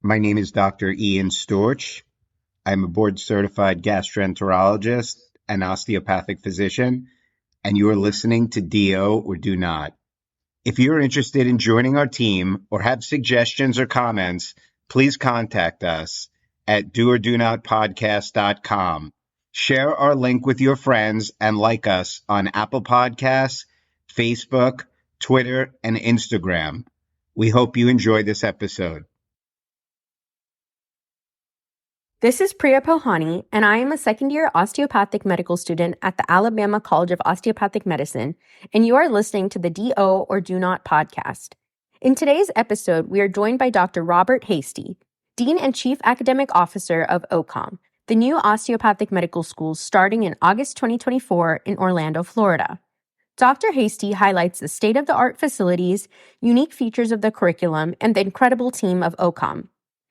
My name is Dr. Ian Storch. I'm a board-certified gastroenterologist and osteopathic physician, and you are listening to DO or Do Not. If you're interested in joining our team or have suggestions or comments, please contact us at doordonotpodcast.com. Share our link with your friends and like us on Apple Podcasts, Facebook, Twitter, and Instagram. We hope you enjoy this episode. This is Priya Pohani, and I am a second-year osteopathic medical student at the Alabama College of Osteopathic Medicine, and you are listening to the DO or Do Not podcast. In today's episode, we are joined by Dr. Robert Hasty, Dean and Chief Academic Officer of OCOM, the new osteopathic medical school starting in August 2024 in Orlando, Florida. Dr. Hasty highlights the state-of-the-art facilities, unique features of the curriculum, and the incredible team of OCOM.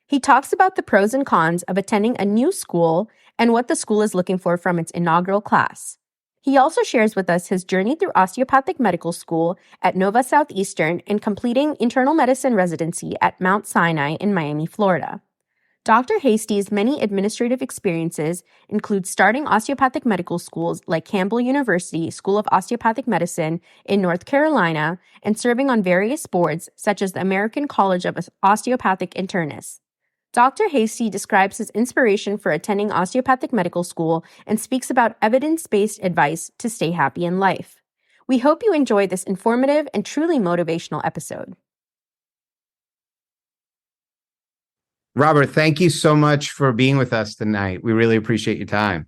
He talks about the pros and cons of attending a new school and what the school is looking for from its inaugural class. He also shares with us his journey through osteopathic medical school at Nova Southeastern and completing internal medicine residency at Mount Sinai in Miami, Florida. Dr. Hasty's many administrative experiences include starting osteopathic medical schools like Campbell University School of Osteopathic Medicine in North Carolina and serving on various boards such as the American College of Osteopathic Internists. Dr. Hasty describes his inspiration for attending osteopathic medical school and speaks about evidence-based advice to stay happy in life. We hope you enjoy this informative and truly motivational episode. Robert, thank you so much for being with us tonight. We really appreciate your time.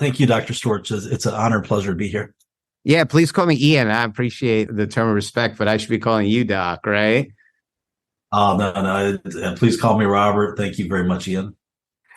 Thank you, Dr. Storch. It's an honor and pleasure to be here. Yeah, please call me Ian. I appreciate the term of respect, but I should be calling you Doc, right? No. Please call me Robert. Thank you very much, Ian.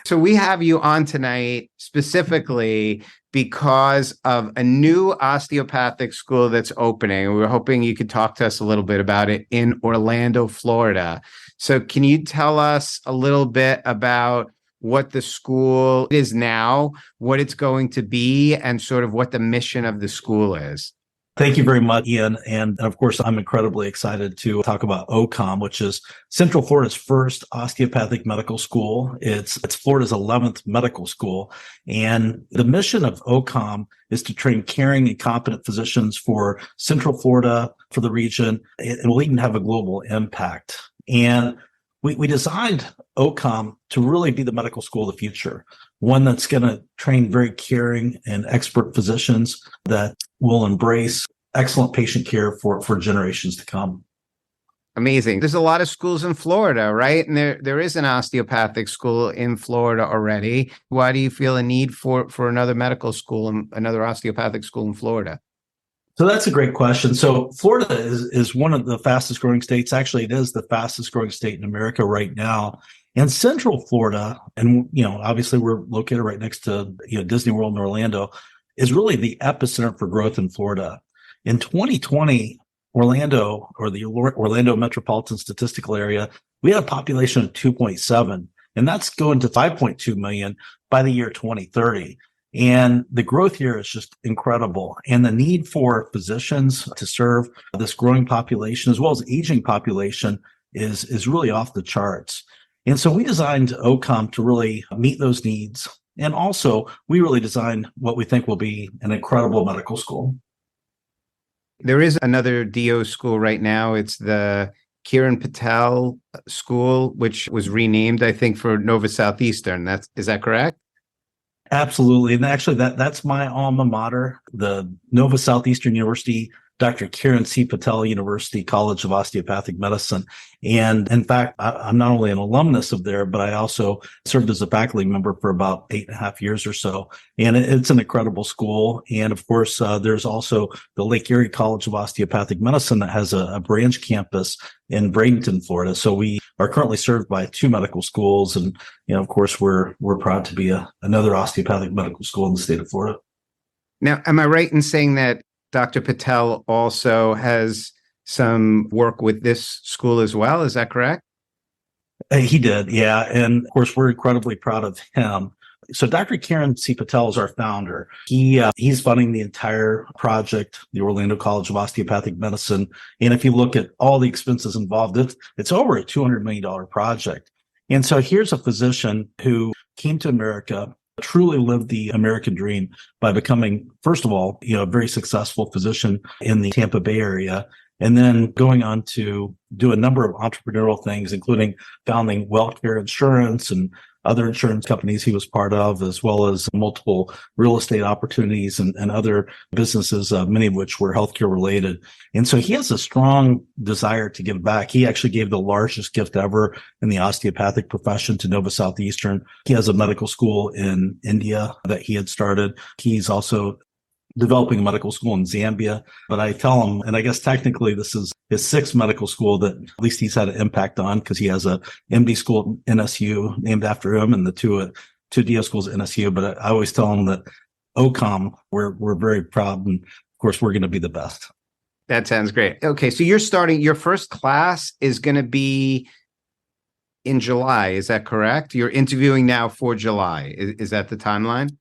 So we have you on tonight specifically because of a new osteopathic school that's opening. We were hoping you could talk to us a little bit about it in Orlando, Florida. So can you tell us a little bit about what the school is now, what it's going to be, and sort of what the mission of the school is? Thank you very much, Ian. And of course, I'm incredibly excited to talk about OCOM, which is Central Florida's first osteopathic medical school. It's Florida's 11th medical school. And the mission of OCOM is to train caring and competent physicians for Central Florida, for the region, and will even have a global impact. And we designed OCOM to really be the medical school of the future, one that's going to train very caring and expert physicians that will embrace excellent patient care for generations to come. Amazing. There's a lot of schools in Florida, right? And there is an osteopathic school in Florida already. Why do you feel a need for another medical school and another osteopathic school in Florida? So that's a great question. So Florida is one of the fastest growing states. Actually, it is the fastest growing state in America right now. And Central Florida, and obviously we're located right next to Disney World in Orlando, is really the epicenter for growth in Florida. In 2020, Orlando, or the Orlando Metropolitan Statistical Area, we had a population of 2.7, and that's going to 5.2 million by the year 2030. And the growth here is just incredible. And the need for physicians to serve this growing population, as well as aging population, is really off the charts. And so we designed OCOM to really meet those needs. And also, we really designed what we think will be an incredible medical school. There is another DO school right now. It's the Kiran Patel School, which was renamed, I think, for Nova Southeastern. Is that correct? Absolutely. And actually, that's my alma mater, the Nova Southeastern University, Dr. Kiran C. Patel University College of Osteopathic Medicine. And in fact, I'm not only an alumnus of there, but I also served as a faculty member for about 8.5 years or so. And it's an incredible school. And of course, there's also the Lake Erie College of Osteopathic Medicine that has a branch campus in Bradenton, Florida. So we are currently served by 2 medical schools. And, of course, we're proud to be another osteopathic medical school in the state of Florida. Now, am I right in saying that Dr. Patel also has some work with this school as well? Is that correct? He did, yeah. And of course, we're incredibly proud of him. So Dr. Kiran C. Patel is our founder. He's funding the entire project, the Orlando College of Osteopathic Medicine. And if you look at all the expenses involved, it's over a $200 million project. And so here's a physician who came to America, truly lived the American dream by becoming, first of all, a very successful physician in the Tampa Bay area, and then going on to do a number of entrepreneurial things, including founding WellCare Insurance and other insurance companies he was part of, as well as multiple real estate opportunities and other businesses, many of which were healthcare related. And so he has a strong desire to give back. He actually gave the largest gift ever in the osteopathic profession to Nova Southeastern. He has a medical school in India that he had started. He's also developing a medical school in Zambia. But I tell him, and I guess technically this is his sixth medical school that at least he's had an impact on, because he has a MD school at NSU named after him and the two DO schools at NSU. But I always tell him that OCOM, we're very proud, and of course we're going to be the best. That sounds great. Okay, so you're starting, your first class is going to be in July. Is that correct? You're interviewing now for July. Is that the timeline?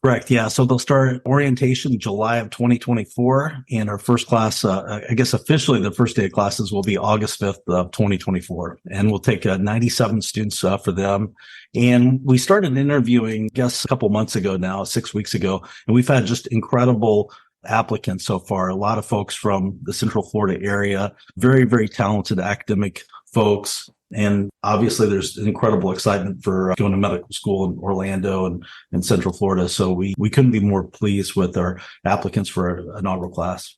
Correct. Yeah. So they'll start orientation July of 2024. And our first class, I guess officially the first day of classes will be August 5th of 2024. And we'll take 97 students for them. And we started interviewing, I guess, a couple months ago now, 6 weeks ago. And we've had just incredible applicants so far. A lot of folks from the Central Florida area, very, very talented academic folks. And obviously there's incredible excitement for going to medical school in Orlando and Central Florida. So we couldn't be more pleased with our applicants for our inaugural class.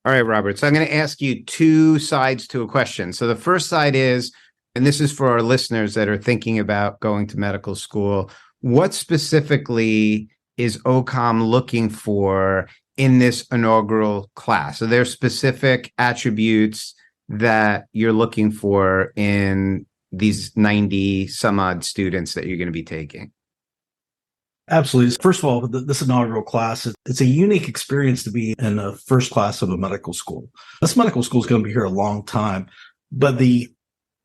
All right, Robert. So I'm going to ask you two sides to a question. So the first side is, and this is for our listeners that are thinking about going to medical school, what specifically is OCOM looking for in this inaugural class? So there's specific attributes that you're looking for in these 90 some odd students that you're going to be taking? Absolutely. First of all, this inaugural class, it's a unique experience to be in the first class of a medical school. This medical school is going to be here a long time, but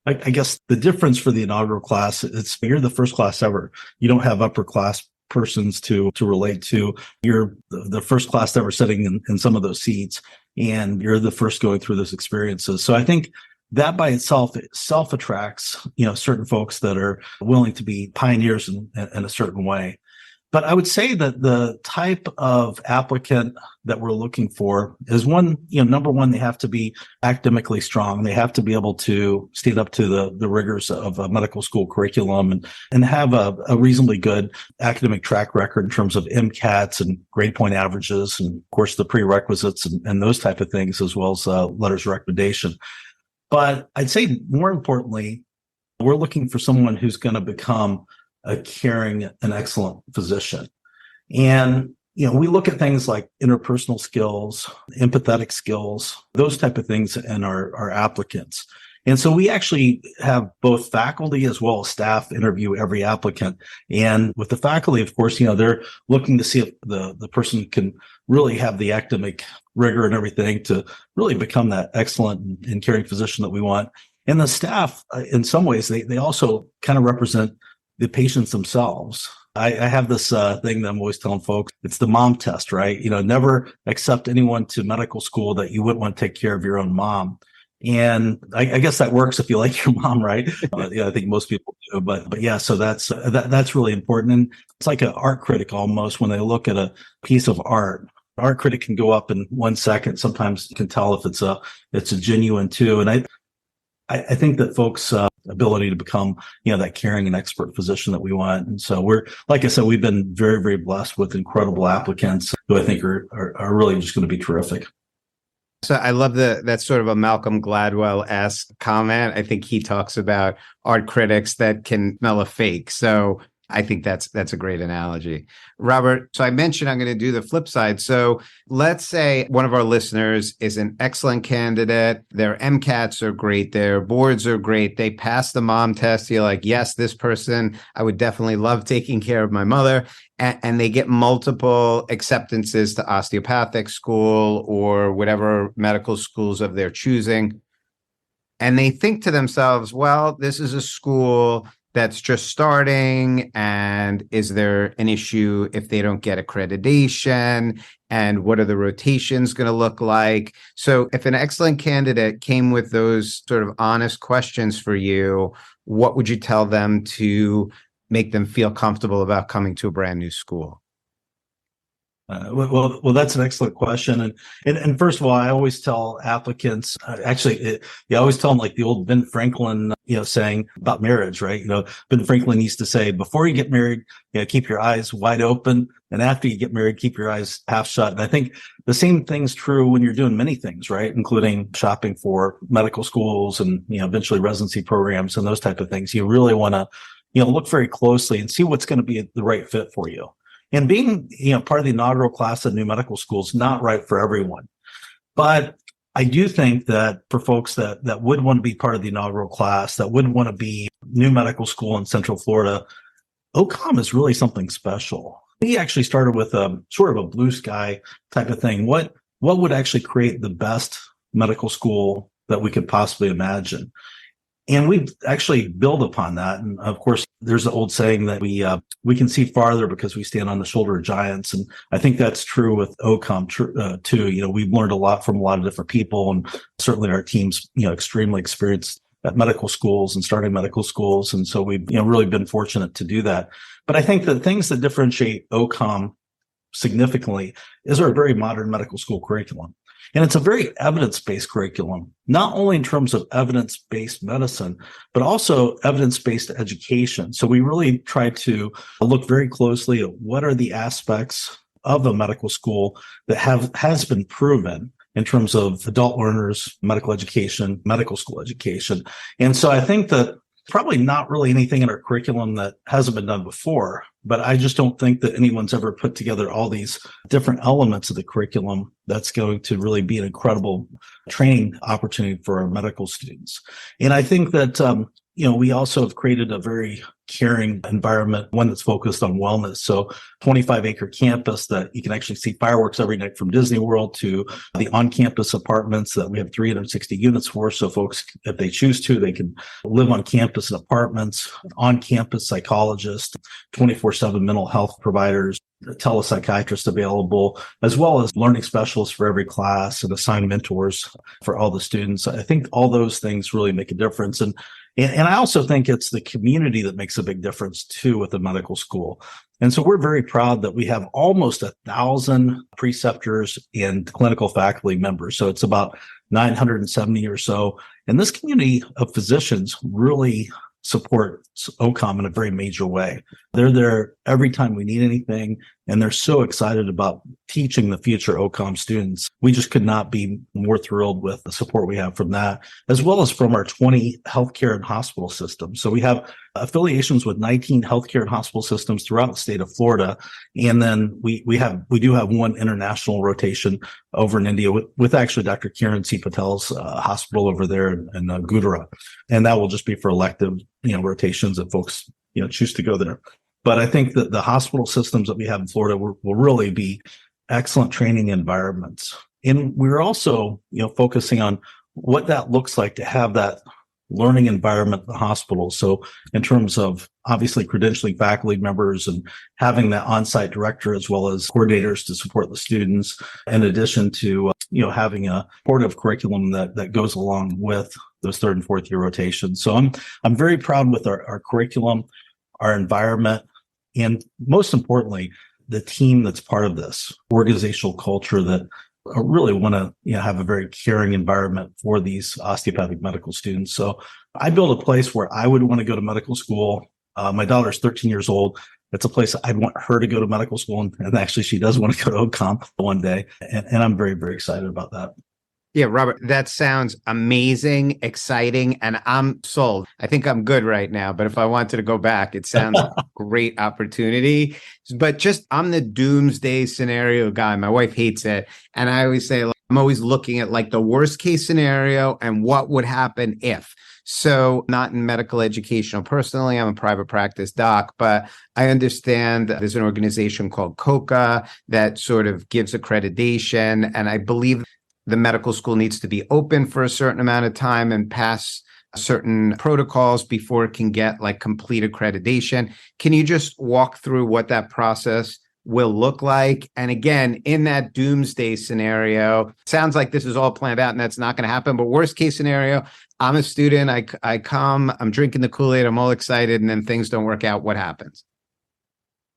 I guess the difference for the inaugural class, it's you're the first class ever. You don't have upper class persons to relate to. You're the first class ever sitting in some of those seats, and you're the first going through those experiences. So I think that by itself attracts, certain folks that are willing to be pioneers in a certain way. But I would say that the type of applicant that we're looking for is number one, they have to be academically strong. They have to be able to stand up to the rigors of a medical school curriculum and have a reasonably good academic track record in terms of MCATs and grade point averages, and of course the prerequisites and those type of things, as well as letters of recommendation. But I'd say more importantly, we're looking for someone who's going to become a caring and excellent physician. And, we look at things like interpersonal skills, empathetic skills, those type of things in our applicants. And so we actually have both faculty as well as staff interview every applicant. And with the faculty, of course, they're looking to see if the person can really have the academic rigor and everything to really become that excellent and caring physician that we want. And the staff, in some ways, they also kind of represent the patients themselves. I have this thing that I'm always telling folks. It's the mom test, right? Never accept anyone to medical school that you wouldn't want to take care of your own mom. And I guess that works if you like your mom, right? I think most people do. But yeah, so that's really important. And it's like an art critic almost. When they look at a piece of art, an art critic can go up in 1 second. Sometimes you can tell if it's a genuine too. And I think that folks' ability to become, that caring and expert physician that we want. And so like I said, we've been very, very blessed with incredible applicants who I think are really just going to be terrific. So I love that's sort of a Malcolm Gladwell-esque comment. I think he talks about art critics that can smell a fake. So I think that's a great analogy. Robert, so I mentioned I'm going to do the flip side. So let's say one of our listeners is an excellent candidate. Their MCATs are great. Their boards are great. They pass the mom test. You're like, yes, this person, I would definitely love taking care of my mother. And they get multiple acceptances to osteopathic school or whatever medical schools of their choosing. And they think to themselves, well, this is a school that's just starting? And is there an issue if they don't get accreditation? And what are the rotations going to look like? So if an excellent candidate came with those sort of honest questions for you, what would you tell them to make them feel comfortable about coming to a brand new school? Well, that's an excellent question. And first of all, I always tell applicants, you always tell them like the old Ben Franklin, saying about marriage, right? Ben Franklin used to say, before you get married, keep your eyes wide open. And after you get married, keep your eyes half shut. And I think the same thing's true when you're doing many things, right? Including shopping for medical schools and, eventually residency programs and those type of things. You really want to, look very closely and see what's going to be the right fit for you. And being, part of the inaugural class of new medical school is not right for everyone. But I do think that for folks that would want to be part of the inaugural class, that would want to be new medical school in Central Florida, OCOM is really something special. We actually started with a sort of a blue sky type of thing. What would actually create the best medical school that we could possibly imagine? And we actually build upon that. And of course, there's the old saying that we can see farther because we stand on the shoulder of giants. And I think that's true with OCOM too. We've learned a lot from a lot of different people, and certainly our team's, extremely experienced at medical schools and starting medical schools. And so we've, really been fortunate to do that. But I think the things that differentiate OCOM significantly is our very modern medical school curriculum. And it's a very evidence-based curriculum, not only in terms of evidence-based medicine, but also evidence-based education. So we really try to look very closely at what are the aspects of a medical school that has been proven in terms of adult learners, medical education, medical school education. And so I think that probably not really anything in our curriculum that hasn't been done before, but I just don't think that anyone's ever put together all these different elements of the curriculum that's going to really be an incredible training opportunity for our medical students. And I think that, we also have created a very caring environment, one that's focused on wellness. So 25-acre campus that you can actually see fireworks every night from Disney World, to the on-campus apartments that we have 360 units for. So folks, if they choose to, they can live on campus in apartments, on-campus psychologists, 24/7 mental health providers, telepsychiatrists available, as well as learning specialists for every class and assigned mentors for all the students. I think all those things really make a difference. And I also think it's the community that makes a big difference too with the medical school. And so we're very proud that we have almost 1,000 preceptors and clinical faculty members. So it's about 970 or so. And this community of physicians really support OCOM in a very major way. They're there every time we need anything, and they're so excited about teaching the future OCOM students. We just could not be more thrilled with the support we have from that, as well as from our 20 healthcare and hospital systems. So we have affiliations with 19 healthcare and hospital systems throughout the state of Florida. And then we do have one international rotation over in India with actually Dr. Kiran C. Patel's hospital over there in Gujarat. And that will just be for elective, rotations that folks, choose to go there. But I think that the hospital systems that we have in Florida will really be excellent training environments. And we're also, focusing on what that looks like to have that learning environment in the hospital. So in terms of obviously credentialing faculty members and having that on-site director as well as coordinators to support the students, in addition to, having a supportive curriculum that goes along with those third and fourth year rotations. So I'm very proud with our curriculum, our environment, and most importantly, the team that's part of this organizational culture that really want to have a very caring environment for these osteopathic medical students. So I built a place where I would want to go to medical school. My daughter's 13 years old. It's a place I'd want her to go to medical school. And actually, she does want to go to OCOM one day. And I'm very, very excited about that. Yeah, Robert, that sounds amazing, exciting, and I'm sold. I think I'm good right now, but if I wanted to go back, it sounds like a great opportunity. But I'm the doomsday scenario guy. My wife hates it. And I always say, I'm always looking at like the worst case scenario and what would happen if. So not in medical education personally, I'm a private practice doc, but I understand there's an organization called COCA that sort of gives accreditation. And I believe the medical school needs to be open for a certain amount of time and pass certain protocols before it can get like complete accreditation. Can you just walk through what that process will look like? And again, in that doomsday scenario, sounds like this is all planned out and that's not going to happen. But worst case scenario, I'm a student, I come, I'm drinking the Kool-Aid, I'm all excited, and then things don't work out. What happens?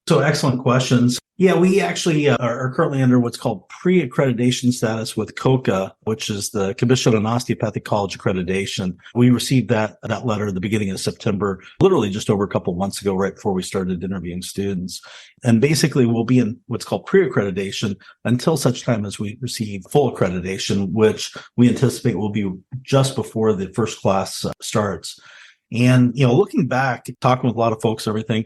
So excellent questions. Yeah, we actually are currently under what's called pre-accreditation status with COCA, which is the Commission on Osteopathic College Accreditation. We received that letter at the beginning of September, literally just over a couple of months ago, right before we started interviewing students. And basically, we'll be in what's called pre-accreditation until such time as we receive full accreditation, which we anticipate will be just before the first class starts. And, looking back, talking with a lot of folks, everything,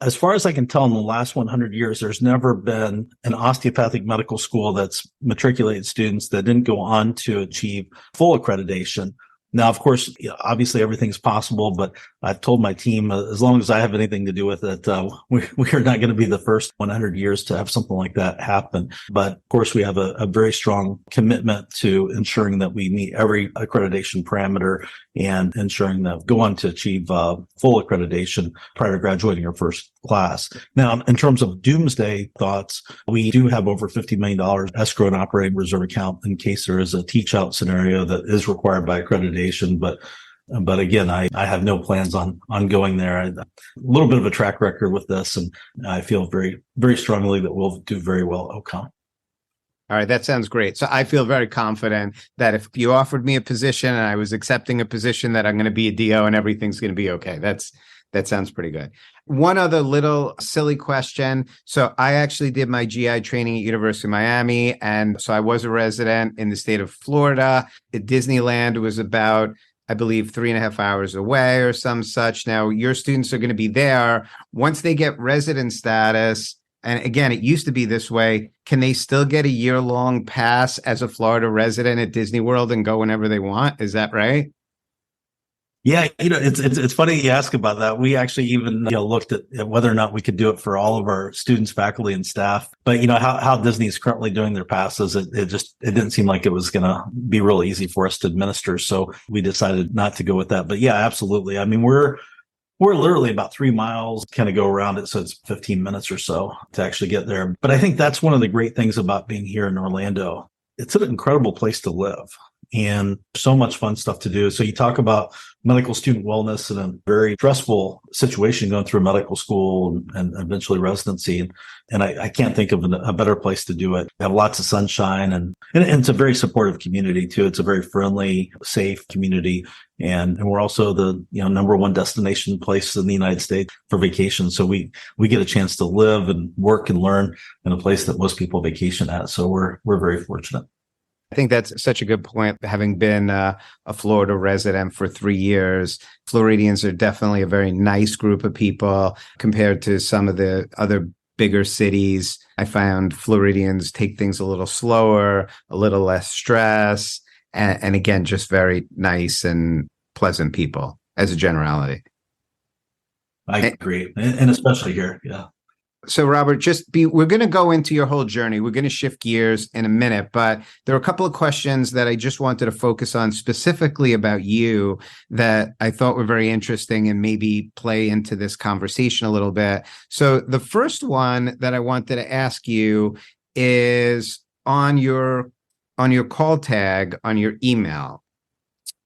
as far as I can tell, in the last 100 years, there's never been an osteopathic medical school that's matriculated students that didn't go on to achieve full accreditation. Now, of course, obviously everything's possible, but I've told my team, as long as I have anything to do with it, we are not going to be the first 100 years to have something like that happen. But of course, we have a very strong commitment to ensuring that we meet every accreditation parameter and ensuring that we go on to achieve full accreditation prior to graduating our first class. Now, in terms of doomsday thoughts, we do have over $50 million escrow and operating reserve account in case there is a teach out scenario that is required by accreditation. But again, I have no plans on going there. A little bit of a track record with this, and I feel very, very strongly that we'll do very well at OCOM. All right, that sounds great. So I feel very confident that if you offered me a position and I was accepting a position, that I'm going to be a DO and everything's going to be okay. That sounds pretty good. One other little silly question. So I actually did my GI training at University of Miami. And so I was a resident in the state of Florida. At Disneyland was about, I believe, 3.5 hours away or some such. Now, your students are going to be there. Once they get resident status, and again, it used to be this way, can they still get a year-long pass as a Florida resident at Disney World and go whenever they want? Is that right? Yeah, it's funny you ask about that. We actually even looked at whether or not we could do it for all of our students, faculty, and staff. But how Disney is currently doing their passes, it didn't seem like it was going to be real easy for us to administer. So we decided not to go with that. But yeah, absolutely. I mean, we're literally about 3 miles, kind of go around it. So it's 15 minutes or so to actually get there. But I think that's one of the great things about being here in Orlando. It's an incredible place to live and so much fun stuff to do. So you talk about medical student wellness in a very stressful situation going through medical school and eventually residency. And I can't think of a better place to do it. We have lots of sunshine and it's a very supportive community too. It's a very friendly, safe community. And we're also the number one destination place in the United States for vacation. So we get a chance to live and work and learn in a place that most people vacation at. So we're very fortunate. I think that's such a good point. Having been a Florida resident for 3 years, Floridians are definitely a very nice group of people compared to some of the other bigger cities. I found Floridians take things a little slower, a little less stress, and again, just very nice and pleasant people as a generality. I agree. And especially here. Yeah. So, Robert, we're going to go into your whole journey. We're going to shift gears in a minute, but there are a couple of questions that I just wanted to focus on specifically about you that I thought were very interesting and maybe play into this conversation a little bit. So the first one that I wanted to ask you is on your call tag on your email.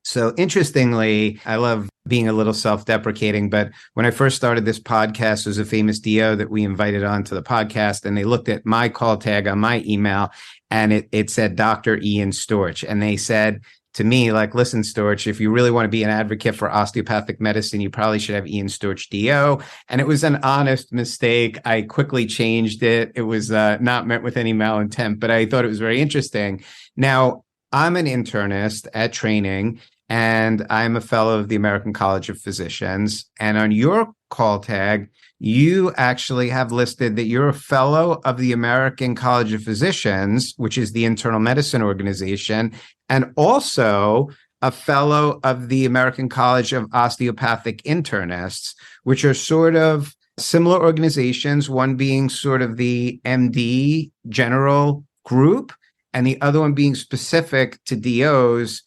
So interestingly, I love being a little self-deprecating, but when I first started this podcast, there was a famous DO that we invited onto the podcast, and they looked at my call tag on my email, and it said Dr. Ian Storch. And they said to me, like, listen, Storch, if you really want to be an advocate for osteopathic medicine, you probably should have Ian Storch DO. And it was an honest mistake. I quickly changed it. It was not meant with any malintent, but I thought it was very interesting. Now, I'm an internist at training, and I'm a fellow of the American College of Physicians. And on your call tag, you actually have listed that you're a fellow of the American College of Physicians, which is the internal medicine organization, and also a fellow of the American College of Osteopathic Internists, which are sort of similar organizations, one being sort of the MD general group, and the other one being specific to DOs.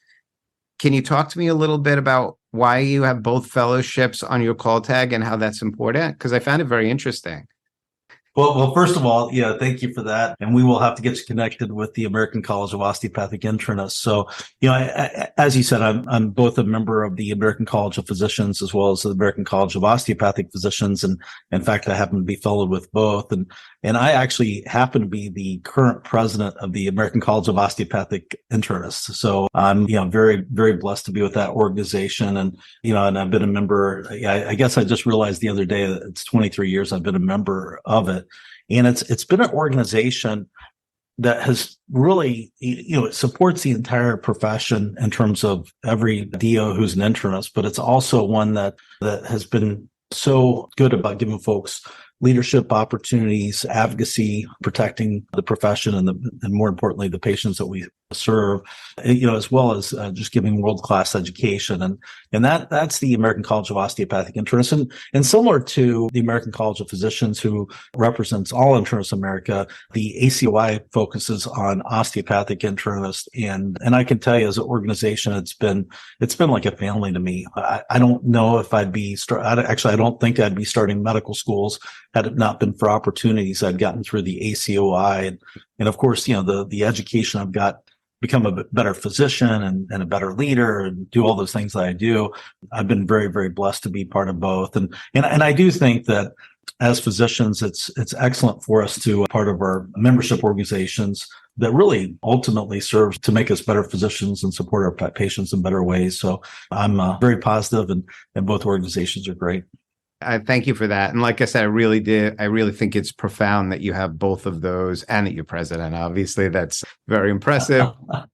can you talk to me a little bit about why you have both fellowships on your call tag and how that's important? Because I found it very interesting. Well, first of all, yeah, thank you for that. And we will have to get you connected with the American College of Osteopathic Internists. So, as you said, I'm both a member of the American College of Physicians as well as the American College of Osteopathic Physicians. And in fact, I happen to be fellowed with both. And I actually happen to be the current president of the American College of Osteopathic Internists. So I'm, very, very blessed to be with that organization. And, and I've been a member. I guess I just realized the other day that it's 23 years I've been a member of it. And it's been an organization that has really, it supports the entire profession in terms of every DO who's an internist, but it's also one that has been so good about giving folks leadership opportunities, advocacy, protecting the profession, and more importantly, the patients that we serve, as well as just giving world-class education. And that's the American College of Osteopathic Internists. And similar to the American College of Physicians, who represents all internists in America, the ACOI focuses on osteopathic internists. And I can tell you, as an organization, it's been like a family to me. I don't know if I don't think I'd be starting medical schools had it not been for opportunities I'd gotten through the ACOI. And of course, the education I've got, become a better physician and a better leader and do all those things that I do. I've been very, very blessed to be part of both. And I do think that as physicians, it's excellent for us to part of our membership organizations that really ultimately serves to make us better physicians and support our patients in better ways. So I'm very positive, and both organizations are great. I thank you for that. And like I said, I really think it's profound that you have both of those and that you're president. Obviously, that's very impressive.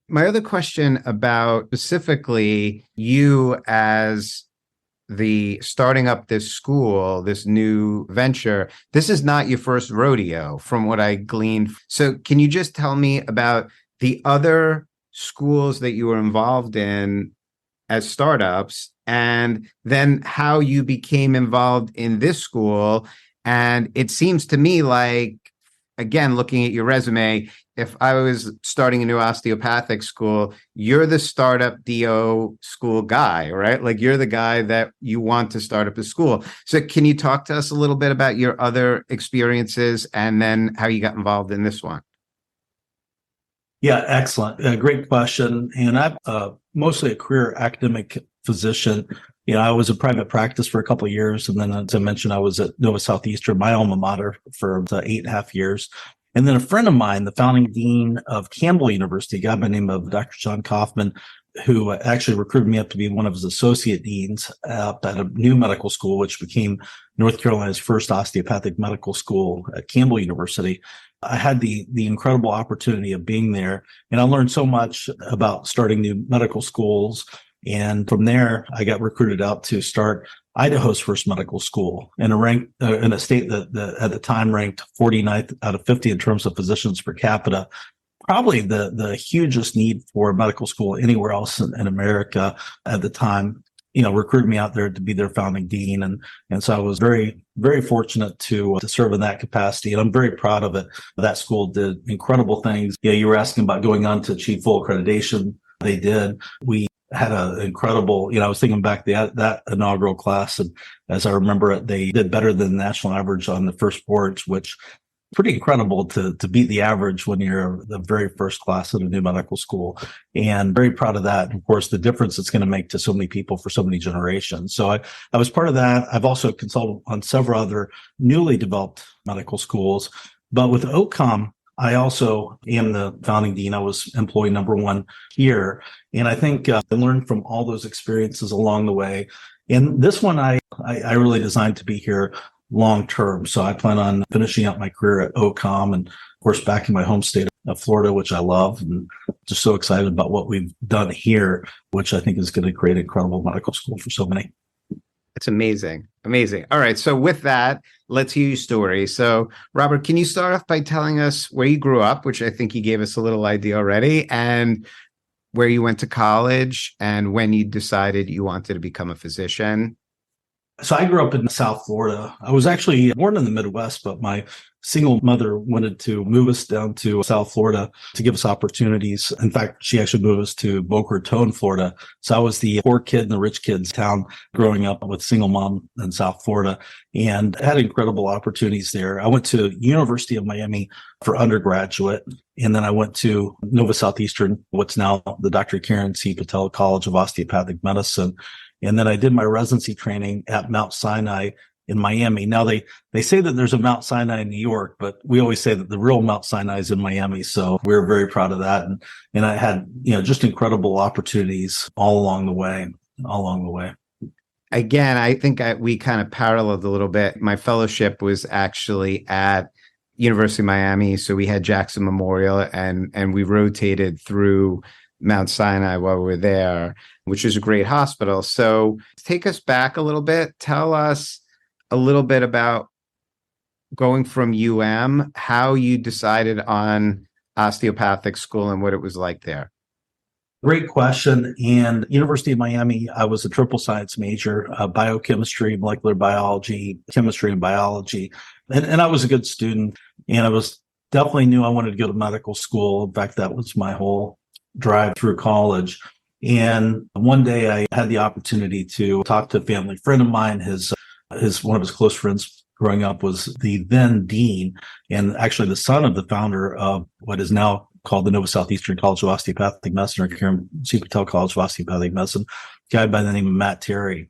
My other question about specifically you as the starting up this school, this new venture, this is not your first rodeo from what I gleaned. So can you just tell me about the other schools that you were involved in as startups, and then how you became involved in this school? And it seems to me like, again, looking at your resume, if I was starting a new osteopathic school, you're the startup DO school guy, right? Like you're the guy that you want to start up a school. So can you talk to us a little bit about your other experiences and then how you got involved in this one? Yeah, excellent. Great question. And I'm mostly a career academic physician. I was in private practice for a couple of years. And then, as I mentioned, I was at Nova Southeastern, my alma mater, for 8.5 years. And then a friend of mine, the founding dean of Campbell University, a guy by the name of Dr. John Kaufman, who actually recruited me up to be one of his associate deans at a new medical school, which became North Carolina's first osteopathic medical school at Campbell University. I had the incredible opportunity of being there, and I learned so much about starting new medical schools. And from there, I got recruited out to start Idaho's first medical school in a state that at the time ranked 49th out of 50 in terms of physicians per capita. Probably the hugest need for a medical school anywhere else in America at the time. Recruited me out there to be their founding dean. And so I was very, very fortunate to serve in that capacity. And I'm very proud of it. That school did incredible things. You were asking about going on to achieve full accreditation. They did. We had an incredible, I was thinking back that inaugural class. And as I remember it, they did better than the national average on the first boards, which pretty incredible to beat the average when you're the very first class at a new medical school, and very proud of that. And of course, the difference it's going to make to so many people for so many generations. So I was part of that. I've also consulted on several other newly developed medical schools, but with OCOM, I also am the founding dean. I was employee number one here. And I think I learned from all those experiences along the way. And this one, I really designed to be here long term. So I plan on finishing out my career at OCOM, and of course back in my home state of Florida, which I love, and just so excited about what we've done here, which I think is going to create an incredible medical school for so many. It's amazing. Amazing. All right. So with that, let's hear your story. So Robert, can you start off by telling us where you grew up, which I think you gave us a little idea already, and where you went to college and when you decided you wanted to become a physician? So I grew up in South Florida. I was actually born in the Midwest, but my single mother wanted to move us down to South Florida to give us opportunities. In fact, she actually moved us to Boca Raton, Florida. So I was the poor kid in the rich kid's town growing up with single mom in South Florida and had incredible opportunities there. I went to University of Miami for undergraduate. And then I went to Nova Southeastern, what's now the Dr. Karen C. Patel College of Osteopathic Medicine. And then I did my residency training at Mount Sinai in Miami. Now they say that there's a Mount Sinai in New York, but we always say that the real Mount Sinai is in Miami. So we're very proud of that. And I had, just incredible opportunities all along the way. Again, I think we kind of paralleled a little bit. My fellowship was actually at University of Miami. So we had Jackson Memorial and we rotated through Mount Sinai while we were there, which is a great hospital. So take us back a little bit. Tell us a little bit about going from how you decided on osteopathic school and what it was like there. Great question. And University of Miami, I was a triple science major, biochemistry, molecular biology, chemistry, and biology. And I was a good student. And I was definitely knew I wanted to go to medical school. In fact, that was my whole drive through college. And one day I had the opportunity to talk to a family friend of mine. One of his close friends growing up was the then dean and actually the son of the founder of what is now called the Nova Southeastern College of Osteopathic Medicine, or Karen C. Patel College of Osteopathic Medicine, a guy by the name of Matt Terry.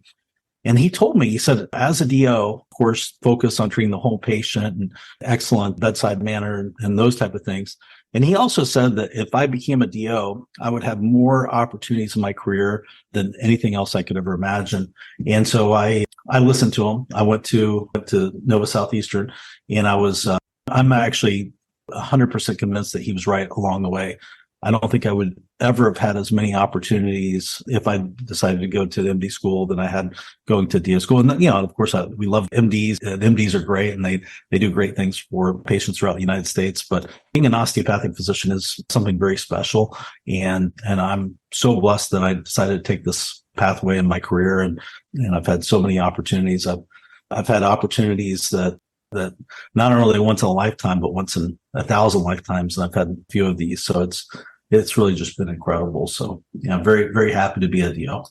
And he told me, he said, as a DO, of course, focus on treating the whole patient and excellent bedside manner and those type of things. And he also said that if I became a DO, I would have more opportunities in my career than anything else I could ever imagine. And so I listened to him. I went to Nova Southeastern, and I'm actually 100% convinced that he was right along the way. I don't think I would ever have had as many opportunities if I decided to go to the MD school than I had going to DO school. And, of course, we love MDs. MDs are great, and they do great things for patients throughout the United States. But being an osteopathic physician is something very special. And I'm so blessed that I decided to take this pathway in my career. And I've had so many opportunities. I've had opportunities that not only once in a lifetime, but once in 1,000 lifetimes. And I've had a few of these. So it's really just been incredible. So, very, very happy to be a DO.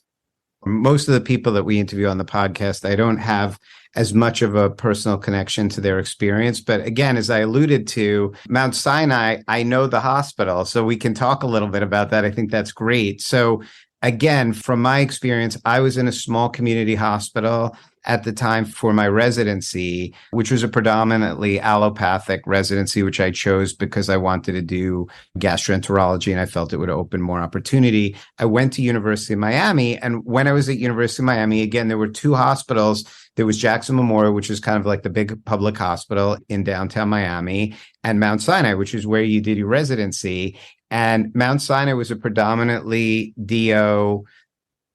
Most of the people that we interview on the podcast, I don't have as much of a personal connection to their experience. But again, as I alluded to, Mount Sinai, I know the hospital, so we can talk a little bit about that. I think that's great. So again, from my experience, I was in a small community hospital at the time for my residency, which was a predominantly allopathic residency, which I chose because I wanted to do gastroenterology and I felt it would open more opportunity. I went to University of Miami, and when I was at University of Miami, again, there were two hospitals. There was Jackson Memorial, which is kind of like the big public hospital in downtown Miami, and Mount Sinai, which is where you did your residency. And Mount Sinai was a predominantly DO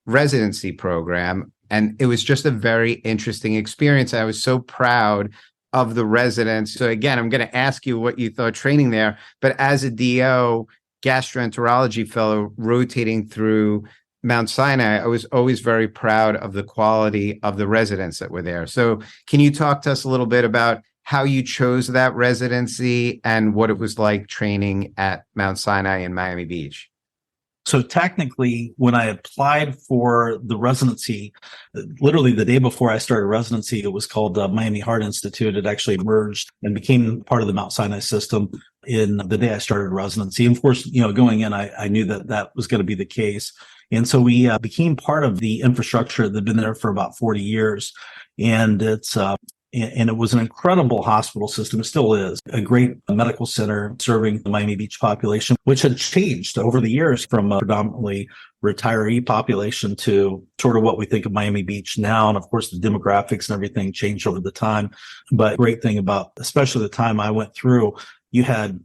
residency program. And it was just a very interesting experience. I was so proud of the residents. So again, I'm going to ask you what you thought training there. But as a DO gastroenterology fellow rotating through Mount Sinai, I was always very proud of the quality of the residents that were there. So can you talk to us a little bit about how you chose that residency and what it was like training at Mount Sinai in Miami Beach? So technically, when I applied for the residency, literally the day before I started residency, it was called Miami Heart Institute. It actually merged and became part of the Mount Sinai system in the day I started residency. And of course, going in, I knew that was going to be the case. And so we became part of the infrastructure that had been there for about 40 years. And it was an incredible hospital system. It still is a great medical center serving the Miami Beach population, which had changed over the years from a predominantly retiree population to sort of what we think of Miami Beach now. And of course, the demographics and everything changed over the time. But great thing about, especially the time I went through, you had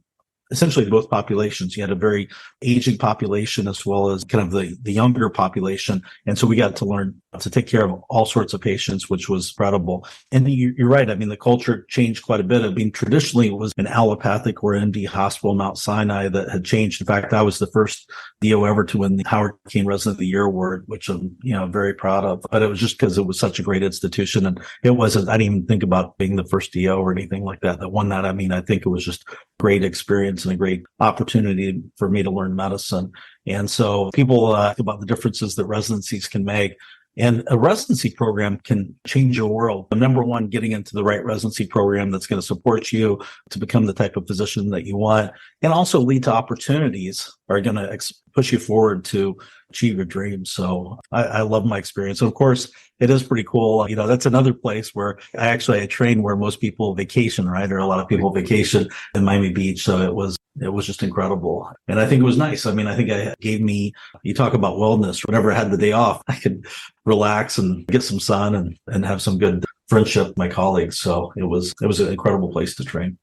essentially both populations. You had a very aging population as well as kind of the younger population. And so we got to learn to take care of all sorts of patients, which was incredible. And you're right. I mean, the culture changed quite a bit. I mean, traditionally it was an allopathic or MD hospital, Mount Sinai, that had changed. In fact, I was the first DO ever to win the Howard King Resident of the Year award, which I'm, very proud of. But it was just because it was such a great institution. And it wasn't, I didn't even think about being the first DO or anything like that won that. I mean, I think it was just great experience and a great opportunity for me to learn medicine. And so people think about the differences that residencies can make. And a residency program can change your world. Number one, getting into the right residency program that's going to support you to become the type of physician that you want, and also lead to opportunities are going to push you forward to achieve your dreams. So I love my experience. And of course, it is pretty cool. That's another place where I train where most people vacation, right? Or a lot of people vacation in Miami Beach. So it was just incredible. And I think it was nice. I mean, I think it gave me, you talk about wellness, whenever I had the day off, I could relax and get some sun and have some good friendship with my colleagues. So it was an incredible place to train.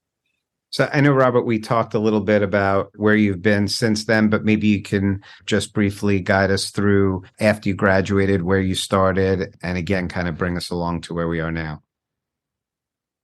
So I know, Robert, we talked a little bit about where you've been since then, but maybe you can just briefly guide us through after you graduated, where you started, and again, kind of bring us along to where we are now.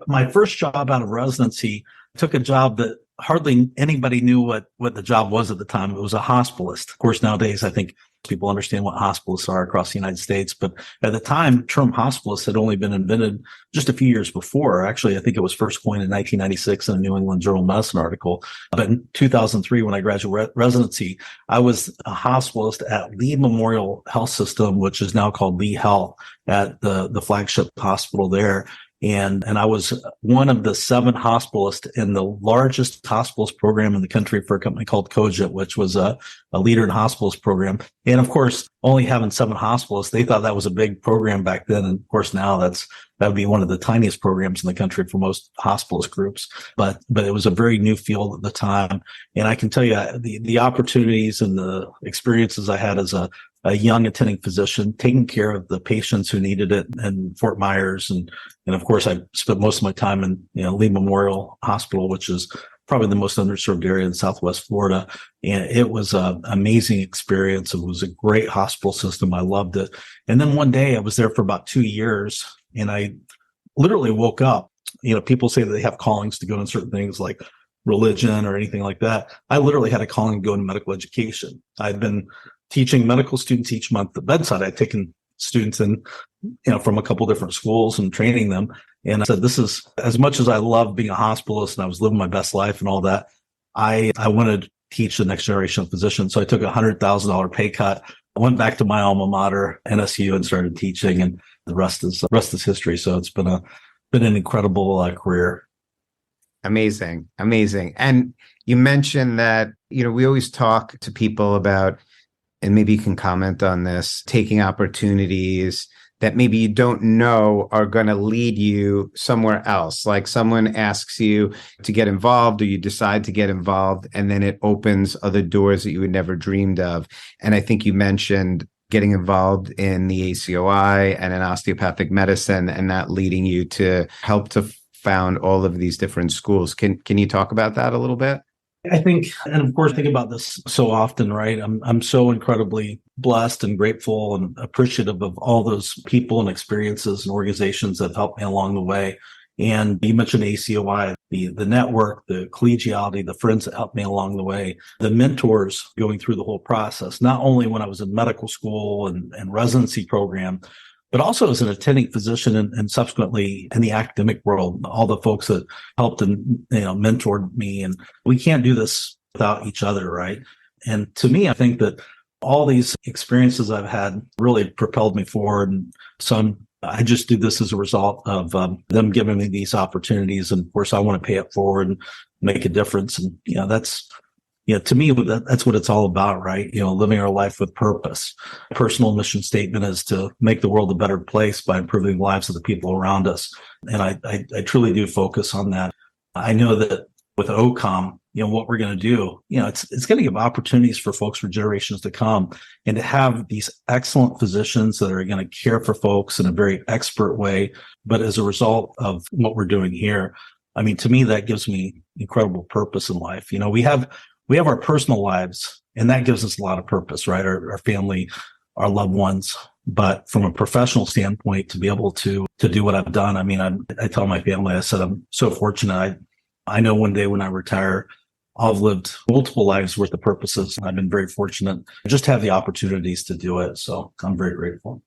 My first job out of residency, took a job that hardly anybody knew what the job was at the time. It was a hospitalist. Of course, nowadays, I think people understand what hospitalists are across the United States. But at the time, the term hospitalist had only been invented just a few years before. Actually, I think it was first coined in 1996 in a New England Journal of Medicine article. But in 2003, when I graduated residency, I was a hospitalist at Lee Memorial Health System, which is now called Lee Health, at the flagship hospital there. And I was one of the 7 hospitalists in the largest hospitalist program in the country for a company called Cogent, which was a leader in hospitalist program. And of course, only having 7 hospitalists, they thought that was a big program back then. And of course, now that would be one of the tiniest programs in the country for most hospitalist groups. But it was a very new field at the time. And I can tell you the opportunities and the experiences I had as a young attending physician, taking care of the patients who needed it in Fort Myers. And of course, I spent most of my time in Lee Memorial Hospital, which is probably the most underserved area in Southwest Florida. And it was an amazing experience. It was a great hospital system. I loved it. And then one day I was there for about 2 years and I literally woke up. People say that they have callings to go in certain things like religion or anything like that. I literally had a calling to go into medical education. I'd been teaching medical students each month at bedside. I'd taken students in, from a couple different schools and training them. And I said, this is, as much as I love being a hospitalist and I was living my best life and all that, I wanted to teach the next generation of physicians. So I took a $100,000 pay cut. I went back to my alma mater, NSU, and started teaching, and the rest is history. So it's been an incredible career. Amazing. And you mentioned that, we always talk to people about, and maybe you can comment on this, taking opportunities that maybe you don't know are going to lead you somewhere else. Like someone asks you to get involved or you decide to get involved, and then it opens other doors that you would never dreamed of. And I think you mentioned getting involved in the ACOI and in osteopathic medicine, and that leading you to help to found all of these different schools. Can you talk about that a little bit? I think, and of course, think about this so often, right? I'm so incredibly blessed and grateful and appreciative of all those people and experiences and organizations that have helped me along the way. And you mentioned ACOI, the network, the collegiality, the friends that helped me along the way, the mentors going through the whole process, not only when I was in medical school and residency program, but also as an attending physician and subsequently in the academic world, all the folks that helped and mentored me. And we can't do this without each other, right? And to me, I think that all these experiences I've had really propelled me forward. And so I just do this as a result of them giving me these opportunities. And of course, I want to pay it forward and make a difference. And that's. To me, that's what it's all about, right? Living our life with purpose. Personal mission statement is to make the world a better place by improving the lives of the people around us. And I truly do focus on that. I know that with OCOM, what we're going to do, it's going to give opportunities for folks for generations to come, and to have these excellent physicians that are going to care for folks in a very expert way. But as a result of what we're doing here, I mean, to me, that gives me incredible purpose in life. We have our personal lives, and that gives us a lot of purpose, right? Our family, our loved ones. But from a professional standpoint, to be able to do what I've done, I mean, I tell my family, I said, I'm so fortunate. I know one day when I retire, I've lived multiple lives worth of purposes. I've been very fortunate just to have the opportunities to do it. So I'm very grateful.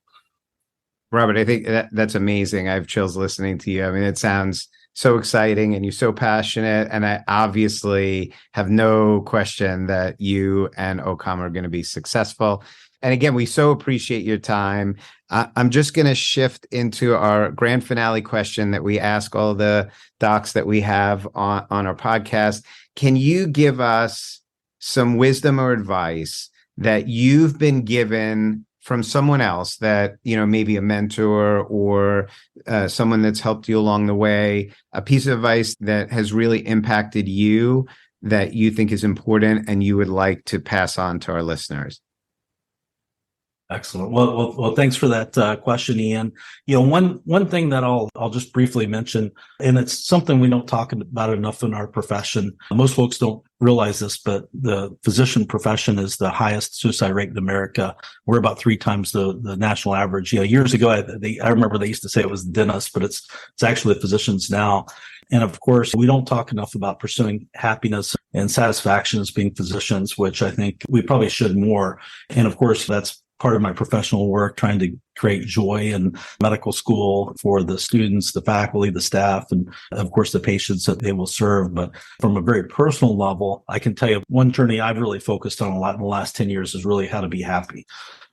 Robert, I think that's amazing. I have chills listening to you. I mean, it sounds so exciting and you're so passionate. And I obviously have no question that you and OCOM are going to be successful. And again, we so appreciate your time. I'm just going to shift into our grand finale question that we ask all the docs that we have on our podcast. Can you give us some wisdom or advice that you've been given from someone else that, maybe a mentor or someone that's helped you along the way, a piece of advice that has really impacted you that you think is important and you would like to pass on to our listeners? Excellent. Well, thanks for that question, Ian. One thing that I'll just briefly mention, and it's something we don't talk about enough in our profession. Most folks don't realize this, but the physician profession is the highest suicide rate in America. We're about 3 times the national average. Years ago, I remember they used to say it was the dentists, but it's actually the physicians now. And of course, we don't talk enough about pursuing happiness and satisfaction as being physicians, which I think we probably should more. And of course, that's part of my professional work, trying to create joy in medical school for the students, the faculty, the staff, and of course the patients that they will serve. But from a very personal level, I can tell you one journey I've really focused on a lot in the last 10 years is really how to be happy.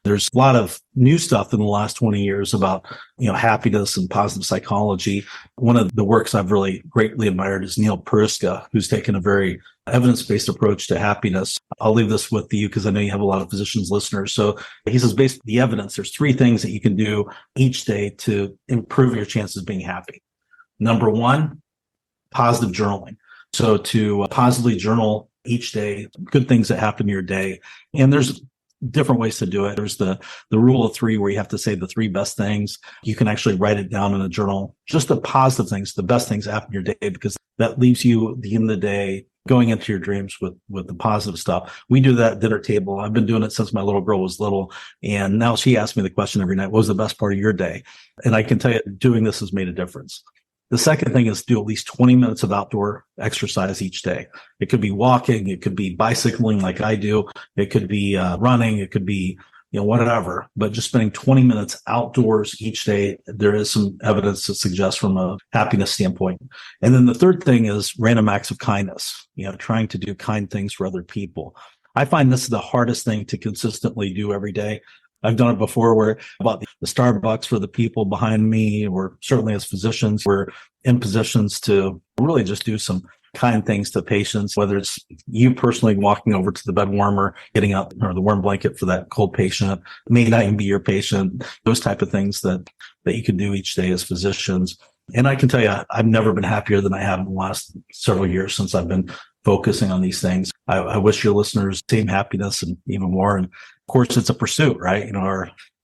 There's a lot of new stuff in the last 20 years about, happiness and positive psychology. One of the works I've really greatly admired is Neil Periska, who's taken a very evidence-based approach to happiness. I'll leave this with you because I know you have a lot of physicians listeners. So he says, based on the evidence, there's 3 things that you can do each day to improve your chances of being happy. Number 1, positive journaling. So to positively journal each day, good things that happen in your day. And there's different ways to do it. There's the rule of 3 where you have to say the 3 best things. You can actually write it down in a journal, just the positive things, the best things that happen in your day, because that leaves you at the end of the day going into your dreams with the positive stuff. We do that at dinner table. I've been doing it since my little girl was little. And now she asks me the question every night, what was the best part of your day? And I can tell you doing this has made a difference. The second thing is do at least 20 minutes of outdoor exercise each day. It could be walking. It could be bicycling like I do. It could be running. It could be, whatever. But just spending 20 minutes outdoors each day, there is some evidence to suggest from a happiness standpoint. And then the third thing is random acts of kindness, trying to do kind things for other people. I find this is the hardest thing to consistently do every day. I've done it before where about the Starbucks for the people behind me, or certainly as physicians, we're in positions to really just do some kind things to patients, whether it's you personally walking over to the bed warmer, getting out or the warm blanket for that cold patient, it may not even be your patient, those type of things that you can do each day as physicians. And I can tell you, I've never been happier than I have in the last several years since I've been focusing on these things. I wish your listeners same happiness and even more. And of course, it's a pursuit, right?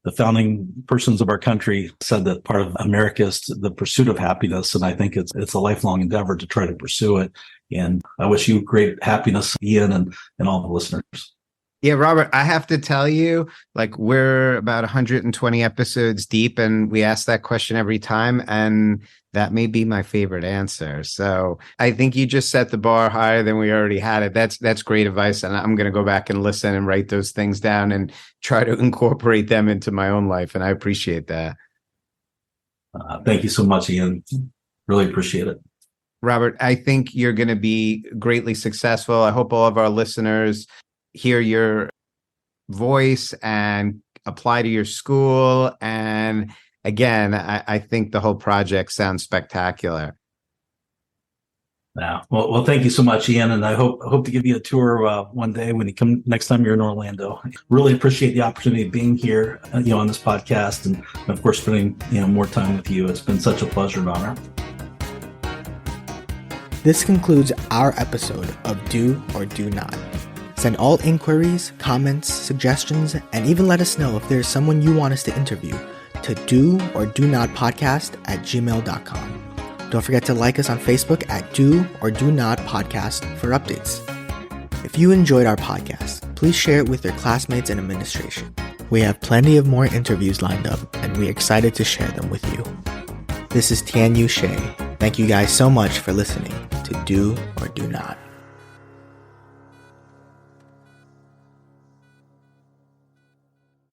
The founding persons of our country said that part of America is the pursuit of happiness. And I think it's a lifelong endeavor to try to pursue it. And I wish you great happiness, Ian, and all the listeners. Yeah, Robert, I have to tell you, we're about 120 episodes deep and we ask that question every time. And that may be my favorite answer. So I think you just set the bar higher than we already had it. That's great advice. And I'm going to go back and listen and write those things down and try to incorporate them into my own life. And I appreciate that. Thank you so much, Ian. Really appreciate it. Robert, I think you're going to be greatly successful. I hope all of our listeners hear your voice and apply to your school. And again, I think the whole project sounds spectacular. Yeah. Well, thank you so much, Ian. And I hope to give you a tour one day when you come next time you're in Orlando. Really appreciate the opportunity of being here, on this podcast, and of course, spending more time with you. It's been such a pleasure and honor. This concludes our episode of Do or Do Not. Send all inquiries, comments, suggestions, and even let us know if there's someone you want us to interview to doordonotpodcast@gmail.com. Don't forget to like us on Facebook at Do or Do Not Podcast for updates. If you enjoyed our podcast, please share it with your classmates and administration. We have plenty of more interviews lined up, and we're excited to share them with you. This is Tian Yu Shea. Thank you guys so much for listening to Do or Do Not.